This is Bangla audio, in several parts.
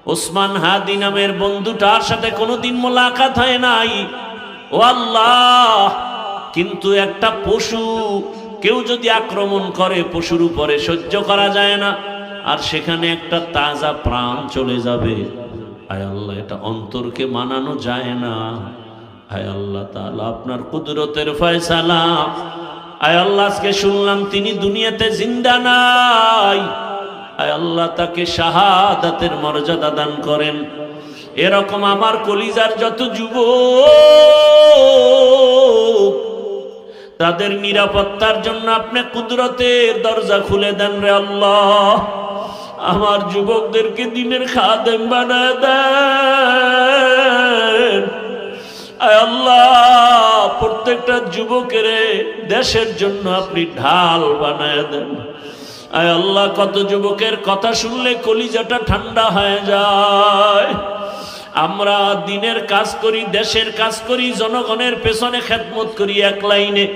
ওসমান হাদি নামের বন্ধুটার সাথে কোনোদিন মোলাকাত হয় নাই। ও আল্লাহ, কিন্তু একটা পশু কেউ যদি আক্রমণ করে পশুর উপরে সহ্য করা যায় না, আর সেখানে একটা তাজা প্রাণ চলে যাবে। আয় আল্লাহ, এটা অন্তরকে মানানো যায় না। আয় আল্লাহ তাআলা, আপনার কুদরতের ফয়সালা। আয় আল্লাহ, আজকে শুনলাম তিনি দুনিয়াতে জিন্দা নাই। আয় আল্লাহ, তাকে শাহাদাতের মর্যাদা দান করেন। এরকম আমার কলিজার যত যুবক, তাদের নিরাপত্তার জন্য আপনি কুদরতের দরজা খুলে দেন রে আল্লাহ। আমার যুবকদেরকে দিনের খাদেম বানায় দেন। আয় আল্লাহ, প্রত্যেকটা যুবকের দেশের জন্য আপনি ঢাল বানায় দেন। আয় আল্লাহ, কত যুবকের কথা শুনলে কলিজাটা ঠান্ডা হয়ে যায়। আমরা দিনের কাজ করি, দেশের কাজ করি, জনগণের পেছনে খেদমত করি এক লাইনে,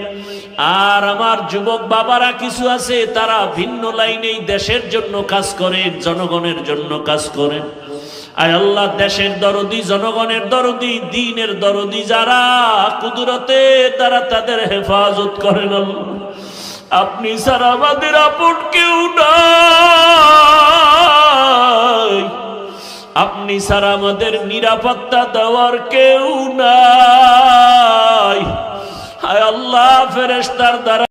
আর আমার যুবক বাবারা কিছু আছে তারা ভিন্ন লাইনেই দেশের জন্য কাজ করে, জনগণের জন্য কাজ করেন। আয় আল্লাহ, দেশের দরদি, জনগণের দরদি, দ্বীনের দরদি যারা, কুদরতে তারা তাদের হেফাজত করেন। আল্লাহ, আপনি ছাড়া আমাদের আপন কেউ নাই, আপনি ছাড়া আমাদের নিরাপত্তা দেওয়ার কেউ নাই। হায় আল্লাহ, ফেরেশতার দ্বারা